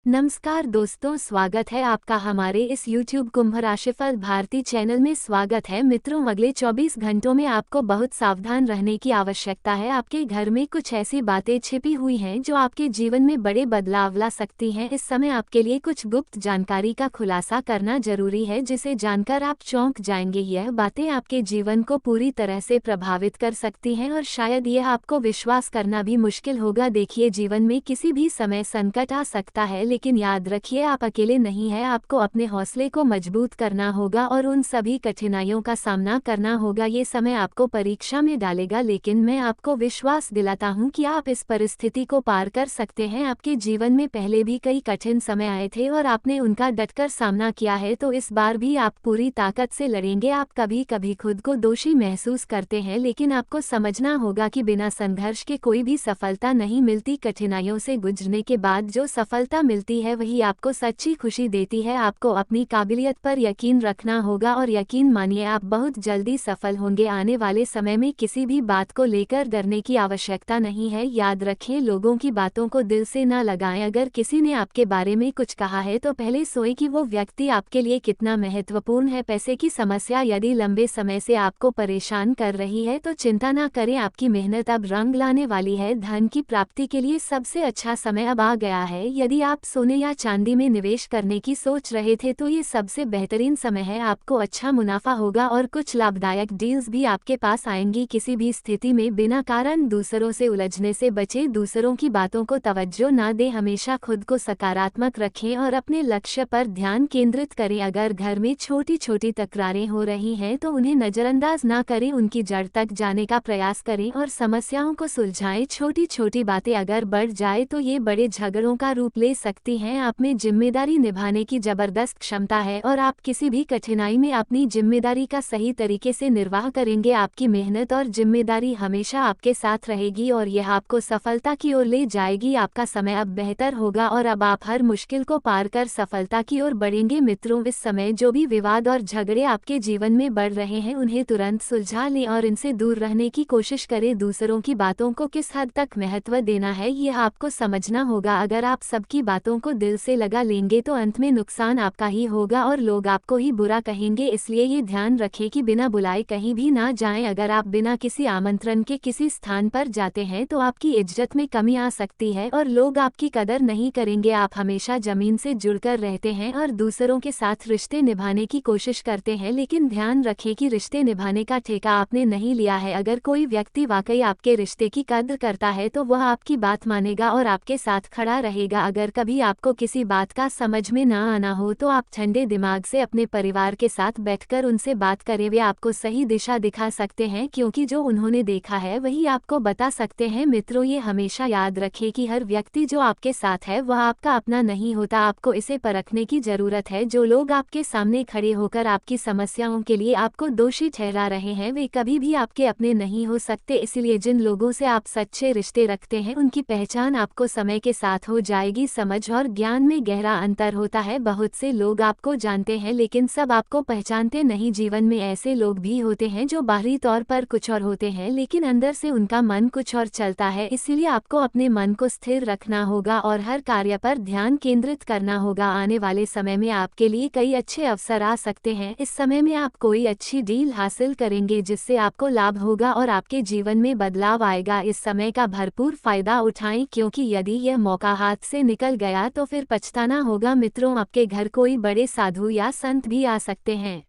नमस्कार दोस्तों, स्वागत है आपका हमारे इस YouTube कुंभ राशिफल भारती चैनल में। स्वागत है मित्रों, अगले 24 घंटों में आपको बहुत सावधान रहने की आवश्यकता है। आपके घर में कुछ ऐसी बातें छिपी हुई हैं जो आपके जीवन में बड़े बदलाव ला सकती हैं। इस समय आपके लिए कुछ गुप्त जानकारी का खुलासा करना जरूरी है, जिसे जानकर आप चौंक जाएंगे। यह बातें आपके जीवन को पूरी तरह से प्रभावित कर सकती हैं और शायद यह आपको विश्वास करना भी मुश्किल होगा। देखिए, जीवन में किसी भी समय संकट आ सकता है, लेकिन याद रखिए आप अकेले नहीं हैं। आपको अपने हौसले को मजबूत करना होगा और उन सभी कठिनाइयों का सामना करना होगा। ये समय आपको परीक्षा में डालेगा, लेकिन मैं आपको विश्वास दिलाता हूं कि आप इस परिस्थिति को पार कर सकते हैं। आपके जीवन में पहले भी कई कठिन समय आए थे और आपने उनका डटकर सामना किया है, तो इस बार भी आप पूरी ताकत से लड़ेंगे। आप कभी कभी खुद को दोषी महसूस करते हैं, लेकिन आपको समझना होगा कि बिना संघर्ष के कोई भी सफलता नहीं मिलती। कठिनाइयों से गुजरने के बाद जो सफलता मिलती है वही आपको सच्ची खुशी देती है। आपको अपनी काबिलियत पर यकीन रखना होगा और यकीन मानिए, आप बहुत जल्दी सफल होंगे। आने वाले समय में किसी भी बात को लेकर डरने की आवश्यकता नहीं है। याद रखें, लोगों की बातों को दिल से ना लगाएं। अगर किसी ने आपके बारे में कुछ कहा है तो पहले सोचें कि वो व्यक्ति आपके लिए कितना महत्वपूर्ण है। पैसे की समस्या यदि लंबे समय से आपको परेशान कर रही है तो चिंता ना करें, आपकी मेहनत अब रंग लाने वाली है। धन की प्राप्ति के लिए सबसे अच्छा समय अब आ गया है। यदि आप सोने या चांदी में निवेश करने की सोच रहे थे तो ये सबसे बेहतरीन समय है। आपको अच्छा मुनाफा होगा और कुछ लाभदायक डील्स भी आपके पास आएंगी। किसी भी स्थिति में बिना कारण दूसरों से उलझने से बचें। दूसरों की बातों को तवज्जो ना दें। हमेशा खुद को सकारात्मक रखें और अपने लक्ष्य पर ध्यान केंद्रित करें। अगर घर में छोटी छोटी तकरारें हो रही हैं तो उन्हें नजरअंदाज ना करें, उनकी जड़ तक जाने का प्रयास करें और समस्याओं को सुलझाएं। छोटी छोटी बातें अगर बढ़ जाए तो ये बड़े झगड़ों का रूप ले सकती हैं। आप में जिम्मेदारी निभाने की जबरदस्त क्षमता है और आप किसी भी कठिनाई में अपनी जिम्मेदारी का सही तरीके से निर्वाह करेंगे। आपकी मेहनत और जिम्मेदारी हमेशा आपके साथ रहेगी और यह आपको सफलता की ओर ले जाएगी। आपका समय अब बेहतर होगा और अब आप हर मुश्किल को पार कर सफलता की ओर बढ़ेंगे। मित्रों, इस समय जो भी विवाद और झगड़े आपके जीवन में बढ़ रहे हैं उन्हें तुरंत सुलझा लें और इनसे दूर रहने की कोशिश करें। दूसरों की बातों को किस हद तक महत्व देना है यह आपको समझना होगा। अगर आप सबकी बातों को दिल से लगा लेंगे तो अंत में नुकसान आपका ही होगा और लोग आपको ही बुरा कहेंगे। इसलिए ये ध्यान रखें कि बिना बुलाए कहीं भी ना जाएं। अगर आप बिना किसी आमंत्रण के किसी स्थान पर जाते हैं तो आपकी इज्जत में कमी आ सकती है और लोग आपकी कदर नहीं करेंगे। आप हमेशा जमीन से जुड़कर रहते हैं और दूसरों के साथ रिश्ते निभाने की कोशिश करते हैं, लेकिन ध्यान रखें कि रिश्ते निभाने का ठेका आपने नहीं लिया है। अगर कोई व्यक्ति वाकई आपके रिश्ते की कद्र करता है तो वह आपकी बात मानेगा और आपके साथ खड़ा रहेगा। अगर कभी आपको किसी बात का समझ में ना आना हो तो आप ठंडे दिमाग से अपने परिवार के साथ बैठकर उनसे बात करें। वे आपको सही दिशा दिखा सकते हैं, क्योंकि जो उन्होंने देखा है वही आपको बता सकते हैं। मित्रों, ये हमेशा याद रखें कि हर व्यक्ति जो आपके साथ है वह आपका अपना नहीं होता। आपको इसे परखने की जरूरत है। जो लोग आपके सामने खड़े होकर आपकी समस्याओं के लिए आपको दोषी ठहरा रहे हैं वे कभी भी आपके अपने नहीं हो सकते। इसलिए जिन लोगों से आप सच्चे रिश्ते रखते हैं उनकी पहचान आपको समय के साथ हो जाएगी। समझ और ज्ञान में गहरा अंतर होता है। बहुत से लोग आपको जानते हैं लेकिन सब आपको पहचानते नहीं। जीवन में ऐसे लोग भी होते हैं जो बाहरी तौर पर कुछ और होते हैं लेकिन अंदर से उनका मन कुछ और चलता है। इसलिए आपको अपने मन को स्थिर रखना होगा और हर कार्य पर ध्यान केंद्रित करना होगा। आने वाले समय में आपके लिए कई अच्छे अवसर आ सकते हैं। इस समय में आप कोई अच्छी डील हासिल करेंगे जिससे आपको लाभ होगा और आपके जीवन में बदलाव आएगा। इस समय का भरपूर फायदा उठाएं, क्योंकि यदि यह मौका हाथ से निकल गया तो फिर पछताना होगा। मित्रों, आपके घर कोई बड़े साधु या संत भी आ सकते हैं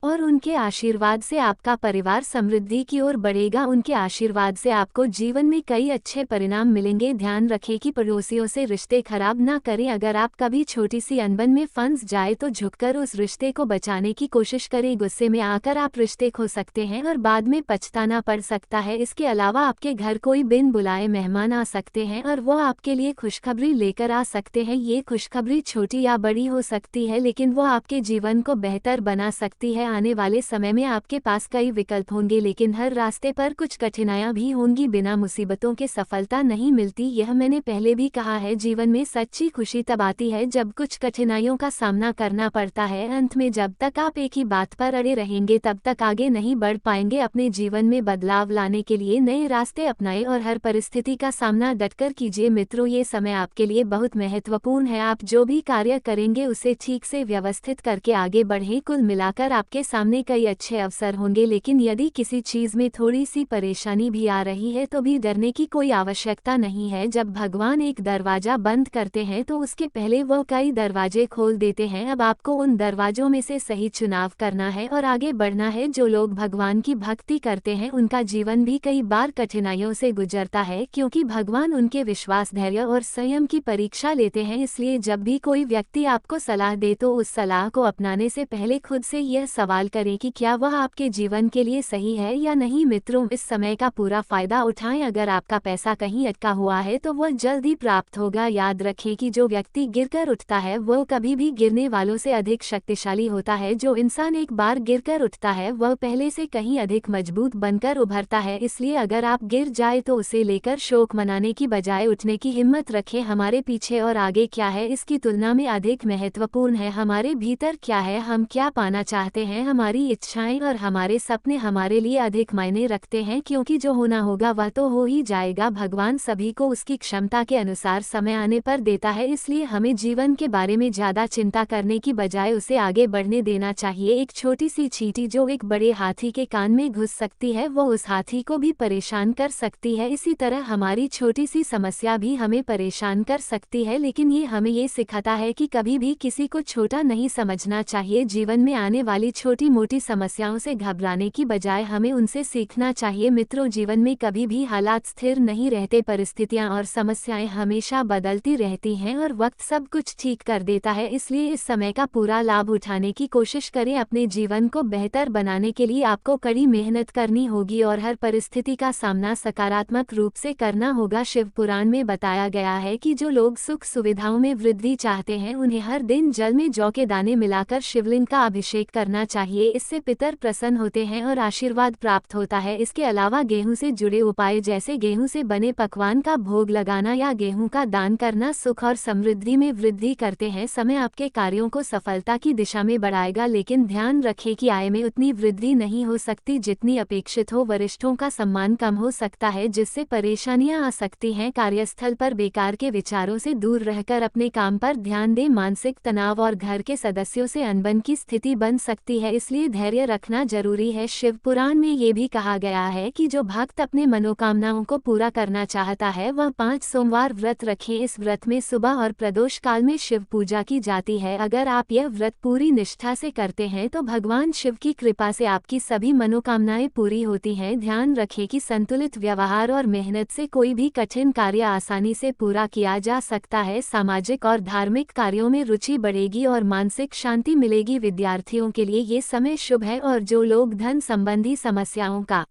और उनके आशीर्वाद से आपका परिवार समृद्धि की ओर बढ़ेगा। उनके आशीर्वाद से आपको जीवन में कई अच्छे परिणाम मिलेंगे। ध्यान रखें कि पड़ोसियों से रिश्ते खराब ना करें। अगर आप कभी छोटी सी अनबन में फंस जाए तो झुककर उस रिश्ते को बचाने की कोशिश करें। गुस्से में आकर आप रिश्ते खो सकते हैं और बाद में पछताना पड़ सकता है। इसके अलावा आपके घर कोई बिन बुलाए मेहमान आ सकते हैं और वो आपके लिए खुशखबरी लेकर आ सकते हैं। ये खुशखबरी छोटी या बड़ी हो सकती है, लेकिन वो आपके जीवन को बेहतर बना सकती है। आने वाले समय में आपके पास कई विकल्प होंगे, लेकिन हर रास्ते पर कुछ कठिनाइयां भी होंगी। बिना मुसीबतों के सफलता नहीं मिलती, यह मैंने पहले भी कहा है। जीवन में सच्ची खुशी तब आती है जब कुछ कठिनाइयों का सामना करना पड़ता है। अंत में जब तक आप एक ही बात पर अड़े रहेंगे तब तक आगे नहीं बढ़ पाएंगे। अपने जीवन में बदलाव लाने के लिए नए रास्ते अपनाएं और हर परिस्थिति का सामना डटकर कीजिए। मित्रों, ये समय आपके लिए बहुत महत्वपूर्ण है। आप जो भी कार्य करेंगे उसे ठीक से व्यवस्थित करके आगे बढ़ें। कुल मिलाकर आपके सामने कई अच्छे अवसर होंगे, लेकिन यदि किसी चीज में थोड़ी सी परेशानी भी आ रही है तो भी डरने की कोई आवश्यकता नहीं है। जब भगवान एक दरवाजा बंद करते हैं तो उसके पहले वो कई दरवाजे खोल देते हैं। अब आपको उन दरवाजों में से सही चुनाव करना है और आगे बढ़ना है। जो लोग भगवान की भक्ति करते हैं उनका जीवन भी कई बार कठिनाइयों से गुजरता है, क्योंकि भगवान उनके विश्वास, धैर्य और संयम की परीक्षा लेते हैं। इसलिए जब भी कोई व्यक्ति आपको सलाह दे तो उस सलाह को अपनाने से पहले खुद से यह सवाल करें कि क्या वह आपके जीवन के लिए सही है या नहीं। मित्रों, इस समय का पूरा फायदा उठाएं। अगर आपका पैसा कहीं अटका हुआ है तो वह जल्द ही प्राप्त होगा। याद रखें कि जो व्यक्ति गिरकर उठता है वह कभी भी गिरने वालों से अधिक शक्तिशाली होता है। जो इंसान एक बार गिरकर उठता है वह पहले से कहीं अधिक मजबूत बनकर उभरता है। इसलिए अगर आप गिर जाए तो उसे लेकर शोक मनाने की बजाय उठने की हिम्मत रखें। हमारे पीछे और आगे क्या है इसकी तुलना में अधिक महत्वपूर्ण है हमारे भीतर क्या है, हम क्या पाना चाहते हैं। हमारी इच्छाएं और हमारे सपने हमारे लिए अधिक मायने रखते हैं, क्योंकि जो होना होगा वह तो हो ही जाएगा। भगवान सभी को उसकी क्षमता के अनुसार समय आने पर देता है, इसलिए हमें जीवन के बारे में ज्यादा चिंता करने की बजाय उसे आगे बढ़ने देना चाहिए। एक छोटी सी चींटी जो एक बड़े हाथी के कान में घुस सकती है वो उस हाथी को भी परेशान कर सकती है। इसी तरह हमारी छोटी सी समस्या भी हमें परेशान कर सकती है, लेकिन ये हमें ये सिखाता है कि कभी भी किसी को छोटा नहीं समझना चाहिए। जीवन में आने वाली छोटी मोटी समस्याओं से घबराने की बजाय हमें उनसे सीखना चाहिए। मित्रों, जीवन में कभी भी हालात स्थिर नहीं रहते, परिस्थितियां और समस्याएं हमेशा बदलती रहती हैं और वक्त सब कुछ ठीक कर देता है। इसलिए इस समय का पूरा लाभ उठाने की कोशिश करें। अपने जीवन को बेहतर बनाने के लिए आपको कड़ी मेहनत करनी होगी और हर परिस्थिति का सामना सकारात्मक रूप से करना होगा। शिव पुराण में बताया गया है कि जो लोग सुख सुविधाओं में वृद्धि चाहते हैं उन्हें हर दिन जल में जौ के दाने मिलाकर शिवलिंग का अभिषेक करना चाहिए। इससे पितर प्रसन्न होते हैं और आशीर्वाद प्राप्त होता है। इसके अलावा गेहूं से जुड़े उपाय जैसे गेहूं से बने पकवान का भोग लगाना या गेहूं का दान करना सुख और समृद्धि में वृद्धि करते हैं। समय आपके कार्यों को सफलता की दिशा में बढ़ाएगा, लेकिन ध्यान रखें कि आय में उतनी वृद्धि नहीं हो सकती जितनी अपेक्षित हो। वरिष्ठों का सम्मान कम हो सकता है जिससे परेशानियां आ सकती हैं। कार्यस्थल पर बेकार के विचारों से दूर रहकर अपने काम पर ध्यान दें। मानसिक तनाव और घर के सदस्यों से अनबन की स्थिति बन सकती है, इसलिए धैर्य रखना जरूरी है। शिव पुराण में ये भी कहा गया है कि जो भक्त अपने मनोकामनाओं को पूरा करना चाहता है वह 5 सोमवार व्रत रखें। इस व्रत में सुबह और प्रदोष काल में शिव पूजा की जाती है। अगर आप यह व्रत पूरी निष्ठा से करते हैं तो भगवान शिव की कृपा से आपकी सभी मनोकामनाएं पूरी होती हैं। ध्यान रखें कि संतुलित व्यवहार और मेहनत से कोई भी कठिन कार्य आसानी से पूरा किया जा सकता है। सामाजिक और धार्मिक कार्यों में रुचि बढ़ेगी और मानसिक शांति मिलेगी। विद्यार्थियों के लिए ये समय शुभ है और जो लोग धन संबंधी समस्याओं का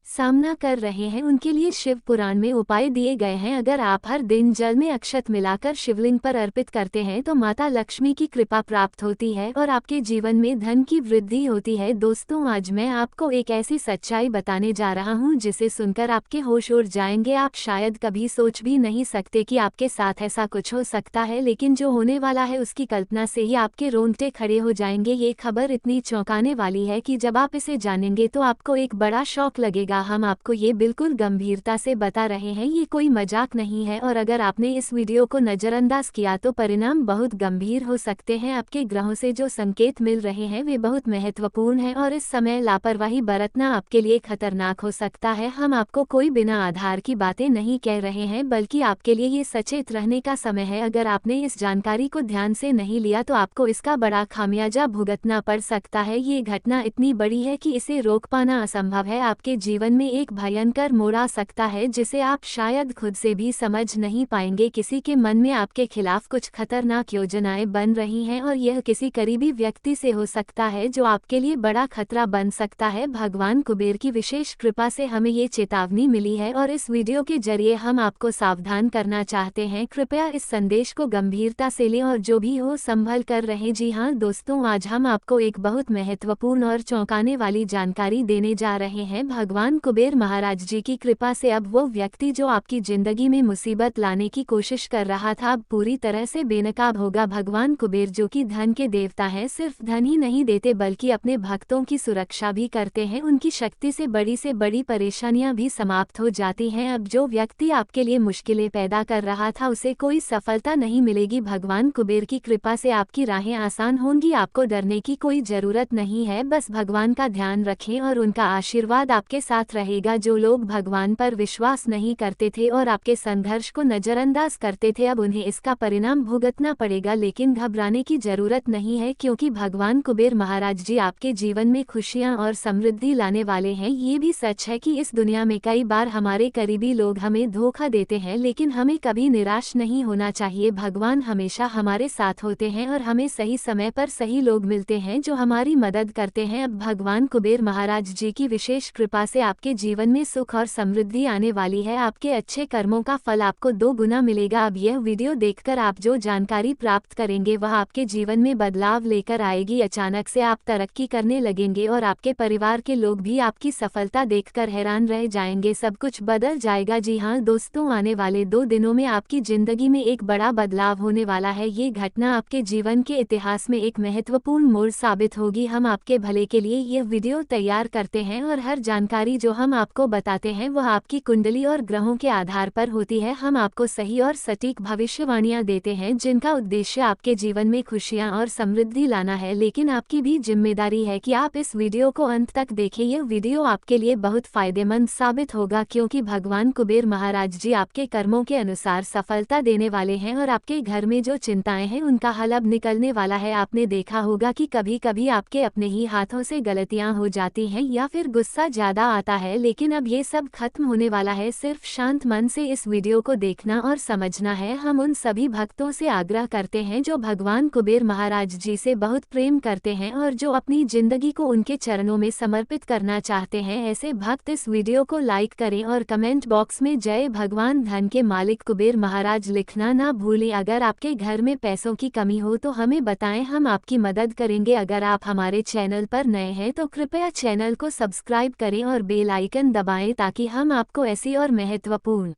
सामना कर रहे हैं उनके लिए शिव पुराण में उपाय दिए गए हैं। अगर आप हर दिन जल में अक्षत मिलाकर शिवलिंग पर अर्पित करते हैं तो माता लक्ष्मी की कृपा प्राप्त होती है और आपके जीवन में धन की वृद्धि होती है। दोस्तों, आज मैं आपको एक ऐसी सच्चाई बताने जा रहा हूं जिसे सुनकर आपके होश उड़ जाएंगे। आप शायद कभी सोच भी नहीं सकते कि आपके साथ ऐसा कुछ हो सकता है, लेकिन जो होने वाला है उसकी कल्पना से ही आपके रोंगटे खड़े हो जाएंगे। ये खबर इतनी चौंकाने वाली है कि जब आप इसे जानेंगे तो आपको एक बड़ा शौक लगेगा। हम आपको ये बिल्कुल गंभीरता से बता रहे हैं, ये कोई मजाक नहीं है और अगर आपने इस वीडियो को नजरअंदाज किया तो परिणाम बहुत गंभीर हो सकते हैं। आपके ग्रहों से जो संकेत मिल रहे हैं वे बहुत महत्वपूर्ण हैं और इस समय लापरवाही बरतना आपके लिए खतरनाक हो सकता है। हम आपको कोई बिना आधार की बातें नहीं कह रहे हैं, बल्कि आपके लिए ये सचेत रहने का समय है। अगर आपने इस जानकारी को ध्यान से नहीं लिया तो आपको इसका बड़ा खामियाजा भुगतना पड़ सकता है। ये घटना इतनी बड़ी है कि इसे रोक पाना असंभव है। आपके जीवन जीवन में एक भयंकर मोड़ आ सकता है जिसे आप शायद खुद से भी समझ नहीं पाएंगे। किसी के मन में आपके खिलाफ कुछ खतरनाक योजनाएं बन रही हैं और यह किसी करीबी व्यक्ति से हो सकता है जो आपके लिए बड़ा खतरा बन सकता है। भगवान कुबेर की विशेष कृपा से हमें ये चेतावनी मिली है और इस वीडियो के जरिए हम आपको सावधान करना चाहते हैं। कृपया इस संदेश को गंभीरता से लें और जो भी हो संभल कर रहें। जी हाँ दोस्तों, आज हम आपको एक बहुत महत्वपूर्ण और चौंकाने वाली जानकारी देने जा रहे हैं। भगवान कुबेर महाराज जी की कृपा से अब वो व्यक्ति जो आपकी जिंदगी में मुसीबत लाने की कोशिश कर रहा था अब पूरी तरह से बेनकाब होगा। भगवान कुबेर जो कि धन के देवता हैं, सिर्फ धन ही नहीं देते बल्कि अपने भक्तों की सुरक्षा भी करते हैं। उनकी शक्ति से बड़ी परेशानियां भी समाप्त हो जाती हैं। अब जो व्यक्ति आपके लिए मुश्किलें पैदा कर रहा था उसे कोई सफलता नहीं मिलेगी। भगवान कुबेर की कृपा से आपकी राहें आसान होंगी। आपको डरने की कोई जरूरत नहीं है, बस भगवान का ध्यान रखें और उनका आशीर्वाद आपके साथ रहेगा। जो लोग भगवान पर विश्वास नहीं करते थे और आपके संघर्ष को नजरअंदाज करते थे अब उन्हें इसका परिणाम भुगतना पड़ेगा। लेकिन घबराने की जरूरत नहीं है क्योंकि भगवान कुबेर महाराज जी आपके जीवन में खुशियां और समृद्धि लाने वाले हैं। ये भी सच है कि इस दुनिया में कई बार हमारे करीबी लोग हमें धोखा देते हैं, लेकिन हमें कभी निराश नहीं होना चाहिए। भगवान हमेशा हमारे साथ होते हैं और हमें सही समय पर सही लोग मिलते हैं जो हमारी मदद करते हैं। अब भगवान कुबेर महाराज जी की विशेष कृपा से आपके जीवन में सुख और समृद्धि आने वाली है। आपके अच्छे कर्मों का फल आपको 2 गुना मिलेगा। अब यह वीडियो देखकर आप जो जानकारी प्राप्त करेंगे वह आपके जीवन में बदलाव लेकर आएगी। अचानक से आप तरक्की करने लगेंगे और आपके परिवार के लोग भी आपकी सफलता देखकर हैरान रह जाएंगे। सब कुछ बदल जाएगा। जी हाँ दोस्तों, आने वाले 2 दिनों में आपकी जिंदगी में एक बड़ा बदलाव होने वाला है। ये घटना आपके जीवन के इतिहास में एक महत्वपूर्ण मोड़ साबित होगी। हम आपके भले के लिए यह वीडियो तैयार करते हैं और हर जानकारी जो हम आपको बताते हैं वह आपकी कुंडली और ग्रहों के आधार पर होती है। हम आपको सही और सटीक भविष्यवाणियां देते हैं जिनका उद्देश्य आपके जीवन में खुशियां और समृद्धि लाना है। लेकिन आपकी भी जिम्मेदारी है कि आप इस वीडियो को अंत तक देखें। यह वीडियो आपके लिए बहुत फायदेमंद साबित होगा क्योंकि भगवान कुबेर महाराज जी आपके कर्मों के अनुसार सफलता देने वाले हैं और आपके घर में जो चिंताएं हैं उनका हल अब निकलने वाला है। आपने देखा होगा कि कभी कभी आपके अपने ही हाथों से गलतियां हो जाती हैं या फिर गुस्सा ज्यादा आता है, लेकिन अब ये सब खत्म होने वाला है। सिर्फ शांत मन से इस वीडियो को देखना और समझना है। हम उन सभी भक्तों से आग्रह करते हैं जो भगवान कुबेर महाराज जी से बहुत प्रेम करते हैं और जो अपनी जिंदगी को उनके चरणों में समर्पित करना चाहते हैं। ऐसे भक्त इस वीडियो को लाइक करें और कमेंट बॉक्स में जय भगवान धन के मालिक कुबेर महाराज लिखना ना भूलें। अगर आपके घर में पैसों की कमी हो तो हमें बताएं, हम आपकी मदद करेंगे। अगर आप हमारे चैनल पर नए हैं तो कृपया चैनल को सब्सक्राइब करें और बेल आइकन दबाएं ताकि हम आपको ऐसी और महत्वपूर्ण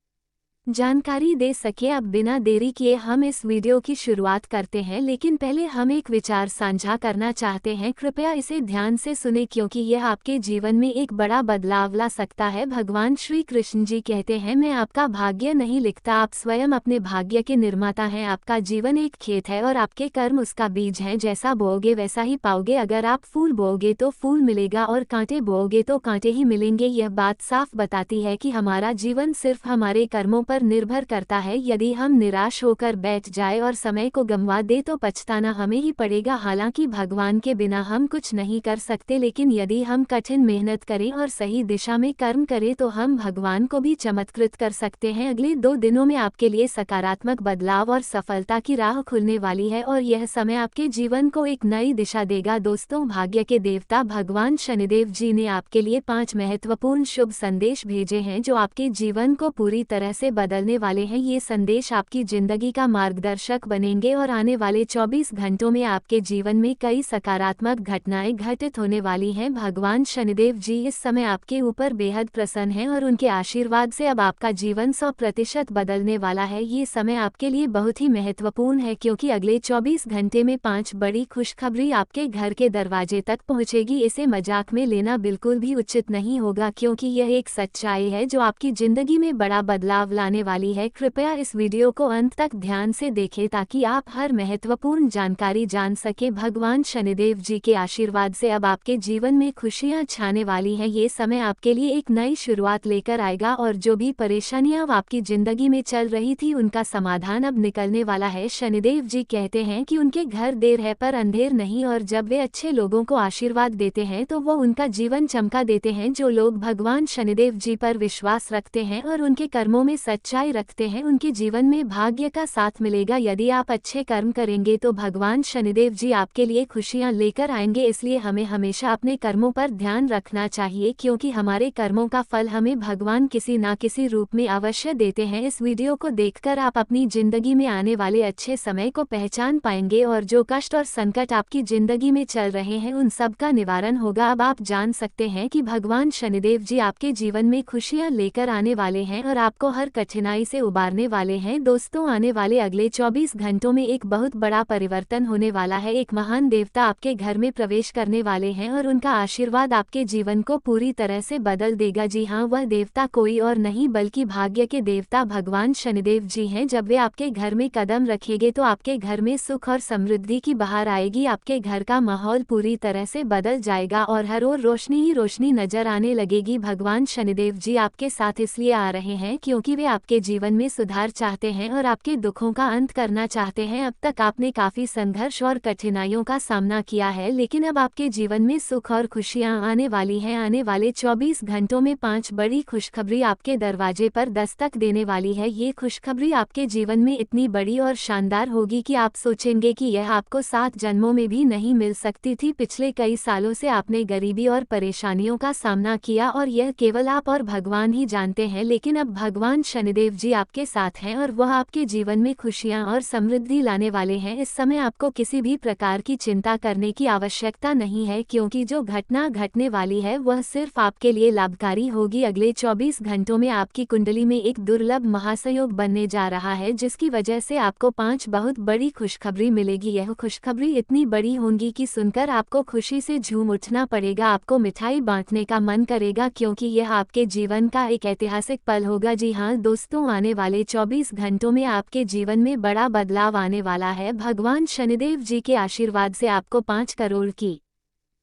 जानकारी दे सके। अब बिना देरी किए हम इस वीडियो की शुरुआत करते हैं, लेकिन पहले हम एक विचार साझा करना चाहते हैं। कृपया इसे ध्यान से सुने क्योंकि यह आपके जीवन में एक बड़ा बदलाव ला सकता है। भगवान श्री कृष्ण जी कहते हैं, मैं आपका भाग्य नहीं लिखता, आप स्वयं अपने भाग्य के निर्माता हैं। आपका जीवन एक खेत है और आपके कर्म उसका बीज हैं। जैसा बोओगे वैसा ही पाओगे। अगर आप फूल बोओगे तो फूल मिलेगा और कांटे बोओगे तो कांटे ही मिलेंगे। यह बात साफ बताती है कि हमारा जीवन सिर्फ हमारे कर्मों पर निर्भर करता है। यदि हम निराश होकर बैठ जाए और समय को गंवा दे तो पछताना हमें ही पड़ेगा। हालांकि भगवान के बिना हम कुछ नहीं कर सकते, लेकिन यदि हम कठिन मेहनत करें और सही दिशा में कर्म करें तो हम भगवान को भी चमत्कृत कर सकते हैं। अगले 2 दिनों में आपके लिए सकारात्मक बदलाव और सफलता की राह खुलने वाली है और यह समय आपके जीवन को एक नई दिशा देगा। दोस्तों, भाग्य के देवता भगवान शनिदेव जी ने आपके लिए 5 महत्वपूर्ण शुभ संदेश भेजे हैं जो आपके जीवन को पूरी तरह से बदलने वाले हैं। ये संदेश आपकी जिंदगी का मार्गदर्शक बनेंगे और आने वाले 24 घंटों में आपके जीवन में कई सकारात्मक घटनाएं घटित होने वाली हैं। भगवान शनिदेव जी इस समय आपके ऊपर बेहद प्रसन्न हैं और उनके आशीर्वाद से अब आपका जीवन 100% बदलने वाला है। ये समय आपके लिए बहुत ही महत्वपूर्ण है क्योंकि अगले 24 घंटे में 5 बड़ी खुशखबरी आपके घर के दरवाजे तक पहुंचेगी। इसे मजाक में लेना बिल्कुल भी उचित नहीं होगा क्योंकि यह एक सच्चाई है जो आपकी जिंदगी में बड़ा बदलाव लाने आने वाली है। कृपया इस वीडियो को अंत तक ध्यान से देखें ताकि आप हर महत्वपूर्ण जानकारी जान सकें। भगवान शनिदेव जी के आशीर्वाद से अब आपके जीवन में खुशियां छाने वाली हैं। ये समय आपके लिए एक नई शुरुआत लेकर आएगा और जो भी परेशानियां अब आपकी जिंदगी में चल रही थी उनका समाधान अब निकलने वाला है। शनिदेव जी कहते हैं कि उनके घर देर है पर अंधेर नहीं, और जब वे अच्छे लोगों को आशीर्वाद देते हैं तो वो उनका जीवन चमका देते हैं। जो लोग भगवान शनिदेव जी पर विश्वास रखते हैं और उनके कर्मों में सच्चाई रखते हैं उनके जीवन में भाग्य का साथ मिलेगा। यदि आप अच्छे कर्म करेंगे तो भगवान शनिदेव जी आपके लिए खुशियां लेकर आएंगे। इसलिए हमें हमेशा अपने कर्मों पर ध्यान रखना चाहिए, क्योंकि हमारे कर्मों का फल हमें भगवान किसी न किसी रूप में अवश्य देते हैं। इस वीडियो को देखकर आप अपनी जिंदगी में आने वाले अच्छे समय को पहचान पाएंगे और जो कष्ट और संकट आपकी जिंदगी में चल रहे हैं उन सब का निवारण होगा। अब आप जान सकते हैं कि भगवान शनिदेव जी आपके जीवन में खुशियां लेकर आने वाले हैं और आपको हर कठिनाई से उबारने वाले हैं। दोस्तों, आने वाले अगले 24 घंटों में एक बहुत बड़ा परिवर्तन होने वाला है। एक महान देवता आपके घर में प्रवेश करने वाले हैं और उनका आशीर्वाद आपके जीवन को पूरी तरह से बदल देगा। जी हाँ, वह देवता कोई और नहीं बल्कि भाग्य के देवता भगवान शनिदेव जी हैं। जब वे आपके घर में कदम रखेंगे तो आपके घर में सुख और समृद्धि की बहार आएगी। आपके घर का माहौल पूरी तरह से बदल जाएगा और हर ओर रोशनी ही रोशनी नजर आने लगेगी। भगवान शनिदेव जी आपके साथ इसलिए आ रहे हैं क्योंकि वे आपके जीवन में सुधार चाहते हैं और आपके दुखों का अंत करना चाहते हैं। अब तक आपने काफी संघर्ष और कठिनाइयों का सामना किया है, लेकिन अब आपके जीवन में सुख और खुशियां आने वाली हैं। आने वाले 24 घंटों में 5 बड़ी खुशखबरी आपके दरवाजे पर दस्तक देने वाली है। ये खुशखबरी आपके जीवन में इतनी बड़ी और शानदार होगी कि आप सोचेंगे कि यह आपको 7 जन्मों में भी नहीं मिल सकती थी। पिछले कई सालों से आपने गरीबी और परेशानियों का सामना किया और यह केवल आप और भगवान ही जानते हैं, लेकिन अब भगवान शनिदेव जी आपके साथ हैं और वह आपके जीवन में खुशियां और समृद्धि लाने वाले हैं। इस समय आपको किसी भी प्रकार की चिंता करने की आवश्यकता नहीं है, क्योंकि जो घटना घटने वाली है वह सिर्फ आपके लिए लाभकारी होगी। अगले 24 घंटों में आपकी कुंडली में एक दुर्लभ महासयोग बनने जा रहा है, जिसकी वजह से आपको 5 बहुत बड़ी खुशखबरी मिलेगी। यह खुशखबरी इतनी बड़ी होंगी कि सुनकर आपको खुशी से झूम उठना पड़ेगा। आपको मिठाई बांटने का मन करेगा, क्योंकि यह आपके जीवन का एक ऐतिहासिक पल होगा। जी हाँ दोस्तों, आने वाले 24 घंटों में आपके जीवन में बड़ा बदलाव आने वाला है। भगवान शनिदेव जी के आशीर्वाद से आपको 5 करोड़ की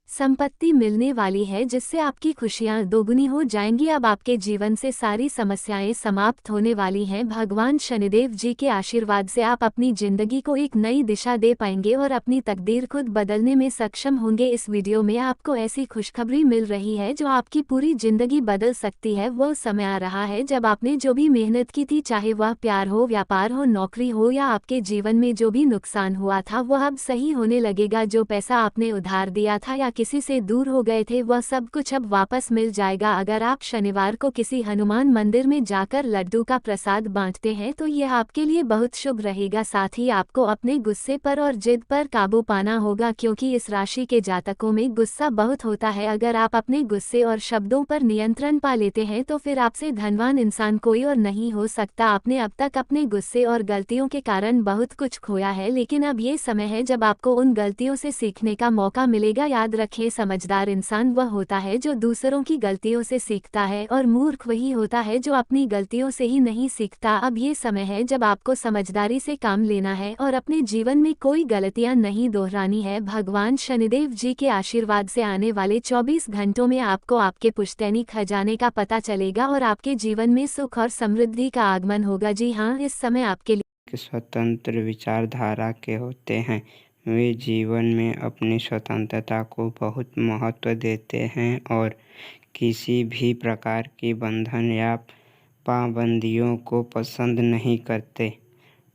संपत्ति मिलने वाली है, जिससे आपकी खुशियां दोगुनी हो जाएंगी। अब आपके जीवन से सारी समस्याएं समाप्त होने वाली हैं। भगवान शनिदेव जी के आशीर्वाद से आप अपनी जिंदगी को एक नई दिशा दे पाएंगे और अपनी तकदीर खुद बदलने में सक्षम होंगे। इस वीडियो में आपको ऐसी खुशखबरी मिल रही है जो आपकी पूरी जिंदगी बदल सकती है। वो समय आ रहा है जब आपने जो भी मेहनत की थी, चाहे वह प्यार हो, व्यापार हो, नौकरी हो या आपके जीवन में जो भी नुकसान हुआ था, वह अब सही होने लगेगा। जो पैसा आपने उधार दिया था या किसी से दूर हो गए थे, वह सब कुछ अब वापस मिल जाएगा। अगर आप शनिवार को किसी हनुमान मंदिर में जाकर लड्डू का प्रसाद बांटते हैं तो यह आपके लिए बहुत शुभ रहेगा। साथ ही आपको अपने गुस्से पर और जिद पर काबू पाना होगा, क्योंकि इस राशि के जातकों में गुस्सा बहुत होता है। अगर आप अपने गुस्से और शब्दों पर नियंत्रण पा लेते हैं तो फिर आपसे धनवान इंसान कोई और नहीं हो सकता। आपने अब तक अपने गुस्से और गलतियों के कारण बहुत कुछ खोया है, लेकिन अब ये समय है जब आपको उन गलतियों से सीखने का मौका मिलेगा। याद रखें, समझदार इंसान वह होता है जो दूसरों की गलतियों से सीखता है और मूर्ख वही होता है जो अपनी गलतियों से ही नहीं सीखता। अब ये समय है जब आपको समझदारी से काम लेना है और अपने जीवन में कोई गलतियां नहीं दोहरानी है। भगवान शनिदेव जी के आशीर्वाद से आने वाले 24 घंटों में आपको आपके पुश्तैनी खजाने का पता चलेगा और आपके जीवन में सुख और समृद्धि का आगमन होगा। जी हाँ, इस समय आपके लिए स्वतंत्र विचारधारा के होते हैं। वे जीवन में अपनी स्वतंत्रता को बहुत महत्व देते हैं और किसी भी प्रकार की बंधन या पाबंदियों को पसंद नहीं करते।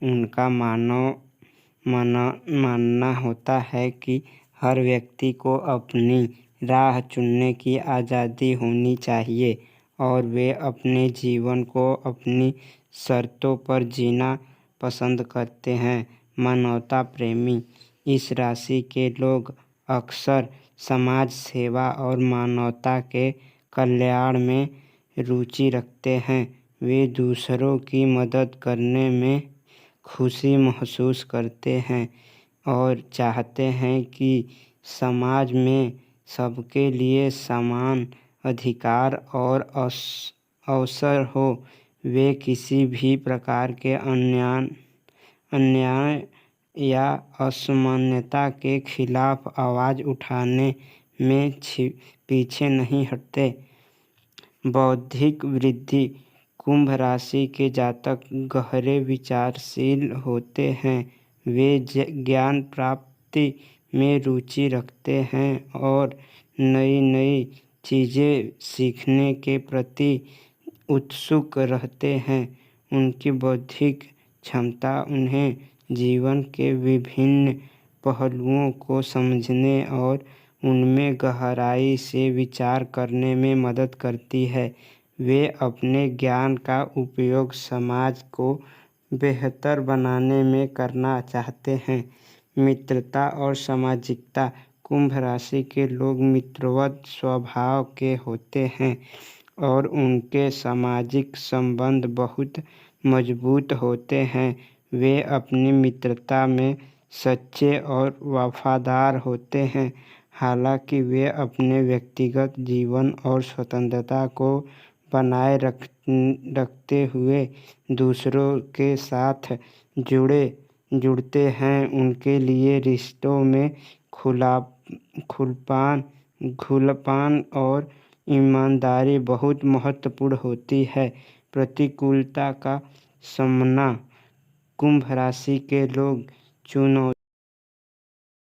उनका मानना होता है कि हर व्यक्ति को अपनी राह चुनने की आज़ादी होनी चाहिए और वे अपने जीवन को अपनी शर्तों पर जीना पसंद करते हैं। मानवता प्रेमी इस राशि के लोग अक्सर समाज सेवा और मानवता के कल्याण में रुचि रखते हैं। वे दूसरों की मदद करने में खुशी महसूस करते हैं और चाहते हैं कि समाज में सबके लिए समान अधिकार और अवसर हो। वे किसी भी प्रकार के अन्याय या असमानता के खिलाफ आवाज़ उठाने में पीछे नहीं हटते। बौद्धिक वृद्धि। कुंभ राशि के जातक गहरे विचारशील होते हैं। वे ज्ञान प्राप्ति में रुचि रखते हैं और नई नई चीज़ें सीखने के प्रति उत्सुक रहते हैं। उनकी बौद्धिक क्षमता उन्हें जीवन के विभिन्न पहलुओं को समझने और उनमें गहराई से विचार करने में मदद करती है। वे अपने ज्ञान का उपयोग समाज को बेहतर बनाने में करना चाहते हैं। मित्रता और सामाजिकता। कुंभ राशि के लोग मित्रवत स्वभाव के होते हैं और उनके सामाजिक संबंध बहुत मजबूत होते हैं। वे अपनी मित्रता में सच्चे और वफादार होते हैं। हालांकि वे अपने व्यक्तिगत जीवन और स्वतंत्रता को बनाए रखते हुए दूसरों के साथ जुड़ते हैं। उनके लिए रिश्तों में खुलापन और ईमानदारी बहुत महत्वपूर्ण होती है। प्रतिकूलता का सामना। कुंभ राशि के लोग चुनौती